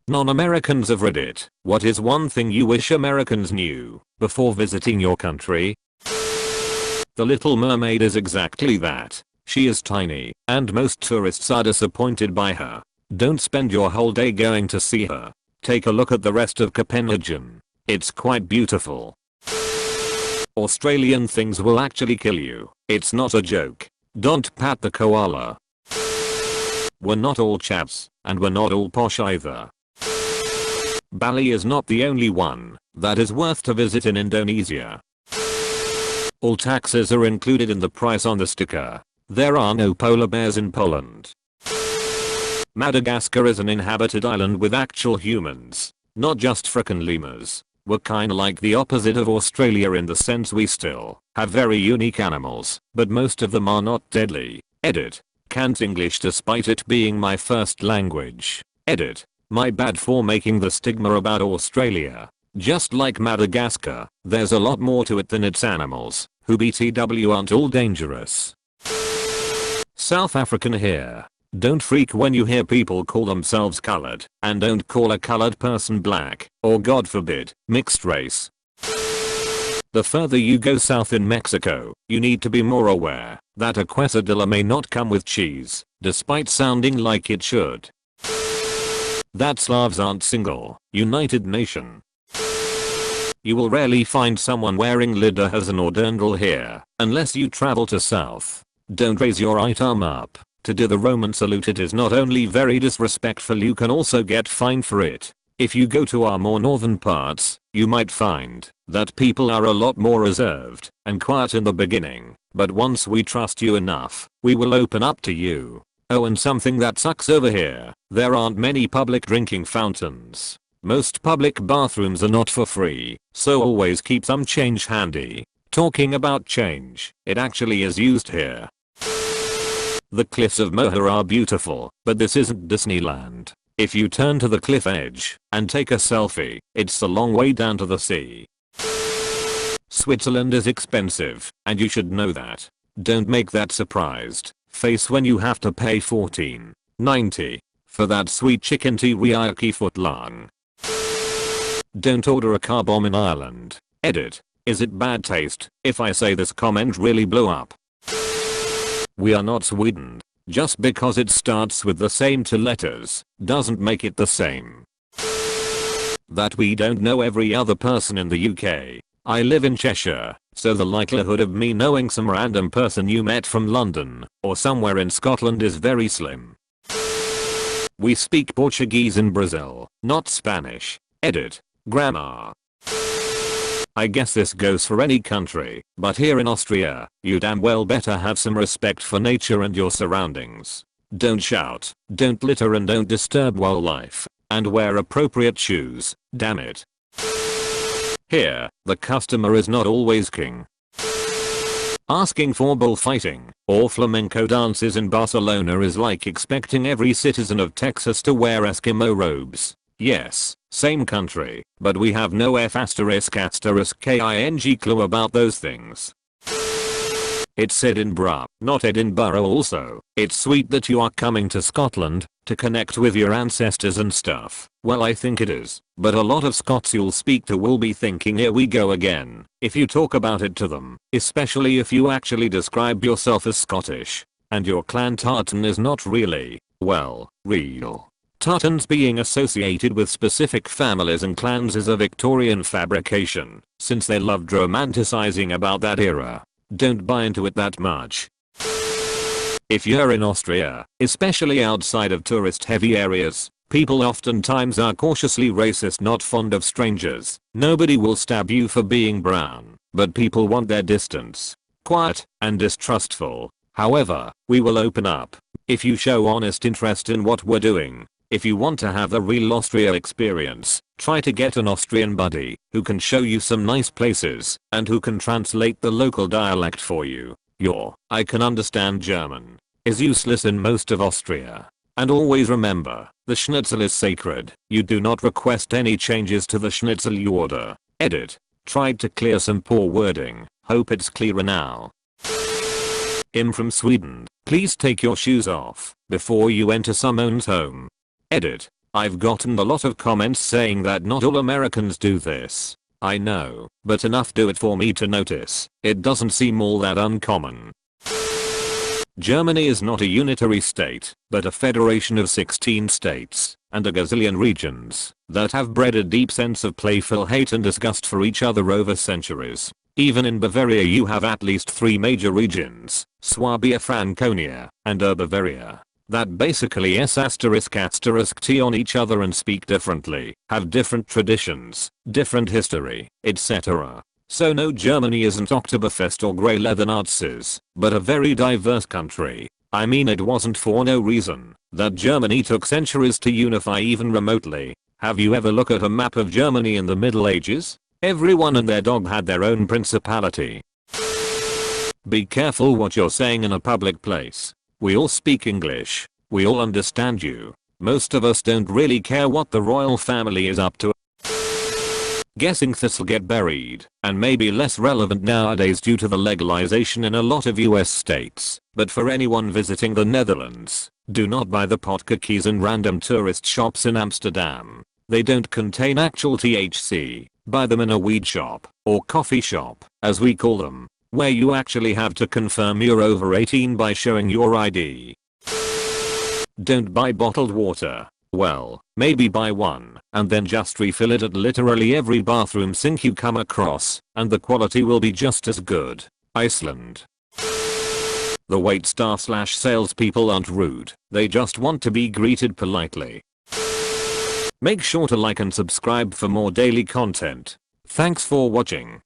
Non-Americans have read it. What is one thing you wish Americans knew before visiting your country? The Little Mermaid is exactly that. She is tiny, and most tourists are disappointed by her. Don't spend your whole day going to see her. Take a look at the rest of Copenhagen. It's quite beautiful. Australian things will actually kill you. It's not a joke. Don't pat the koala. We're not all chaps, and we're not all posh either. Bali is not the only one that is worth to visit in Indonesia. All taxes are included in the price on the sticker. There are no polar bears in Poland. Madagascar is an inhabited island with actual humans, not just frickin' lemurs. We're kinda like the opposite of Australia in the sense we still have very unique animals, but most of them are not deadly. Edit. Can't English despite it being my first language. Edit. My bad for making the stigma about Australia. Just like Madagascar, there's a lot more to it than its animals, who BTW aren't all dangerous. South African here. Don't freak when you hear people call themselves colored, and don't call a colored person black, or God forbid, mixed race. The further you go south in Mexico, you need to be more aware that a quesadilla may not come with cheese, despite sounding like it should. That Slavs aren't single, United Nation. You will rarely find someone wearing lederhosen or dirndl here, unless you travel to south. Don't raise your right arm up to do the Roman salute. It is not only very disrespectful, you can also get fined for it. If you go to our more northern parts, you might find that people are a lot more reserved and quiet in the beginning, but once we trust you enough, we will open up to you. Oh, and something that sucks over here, there aren't many public drinking fountains. Most public bathrooms are not for free, so always keep some change handy. Talking about change, it actually is used here. The cliffs of Moher are beautiful, but this isn't Disneyland. If you turn to the cliff edge and take a selfie, it's a long way down to the sea. Switzerland is expensive, and you should know that. Don't make that surprised face when you have to pay $14.90 for that sweet chicken teriyaki footlong. Don't order a car bomb in Ireland. Edit. Is it bad taste if I say this comment really blew up? We are not Sweden. Just because it starts with the same two letters doesn't make it the same. That we don't know every other person in the UK. I live in Cheshire, so the likelihood of me knowing some random person you met from London or somewhere in Scotland is very slim. We speak Portuguese in Brazil, not Spanish. Edit. Grammar. I guess this goes for any country, but here in Austria, you damn well better have some respect for nature and your surroundings. Don't shout, don't litter, and don't disturb wildlife, and wear appropriate shoes, damn it. Here, the customer is not always king. Asking for bullfighting or flamenco dances in Barcelona is like expecting every citizen of Texas to wear Eskimo robes. Yes, same country, but we have no **king clue about those things. It's Edinburgh, not Edinburgh also. It's sweet that you are coming to Scotland to connect with your ancestors and stuff. Well, I think it is, but a lot of Scots you'll speak to will be thinking here we go again if you talk about it to them, especially if you actually describe yourself as Scottish and your clan tartan is not really, well, real. Tartans being associated with specific families and clans is a Victorian fabrication, since they loved romanticizing about that era. Don't buy into it that much. If you're in Austria, especially outside of tourist-heavy areas, people oftentimes are cautiously racist, not fond of strangers. Nobody will stab you for being brown, but people want their distance. Quiet and distrustful. However, we will open up if you show honest interest in what we're doing. If you want to have the real Austria experience, try to get an Austrian buddy who can show you some nice places and who can translate the local dialect for you. Your "I can understand German" is useless in most of Austria. And always remember, the schnitzel is sacred. You do not request any changes to the schnitzel you order. Edit. Tried to clear some poor wording. Hope it's clearer now. I'm from Sweden. Please take your shoes off before you enter someone's home. Edit. I've gotten a lot of comments saying that not all Americans do this. I know, but enough do it for me to notice. It doesn't seem all that uncommon. Germany is not a unitary state, but a federation of 16 states, and a gazillion regions, that have bred a deep sense of playful hate and disgust for each other over centuries. Even in Bavaria you have at least 3 major regions, Swabia Franconia, and Bavaria, that basically S***T on each other and speak differently, have different traditions, different history, etc. So no, Germany isn't Oktoberfest or grey leather Nazis, but a very diverse country. I mean, it wasn't for no reason that Germany took centuries to unify even remotely. Have you ever looked at a map of Germany in the Middle Ages? Everyone and their dog had their own principality. Be careful what you're saying in a public place. We all speak English. We all understand you. Most of us don't really care what the royal family is up to. Guessing this'll get buried and maybe less relevant nowadays due to the legalization in a lot of US states, but for anyone visiting the Netherlands, do not buy the potcookies in random tourist shops in Amsterdam. They don't contain actual THC. Buy them in a weed shop, or coffee shop, as we call them, where you actually have to confirm you're over 18 by showing your ID. Don't buy bottled water. Well, maybe buy one, and then just refill it at literally every bathroom sink you come across, and the quality will be just as good. Iceland. The wait staff/salespeople aren't rude, they just want to be greeted politely. Make sure to like and subscribe for more daily content. Thanks for watching.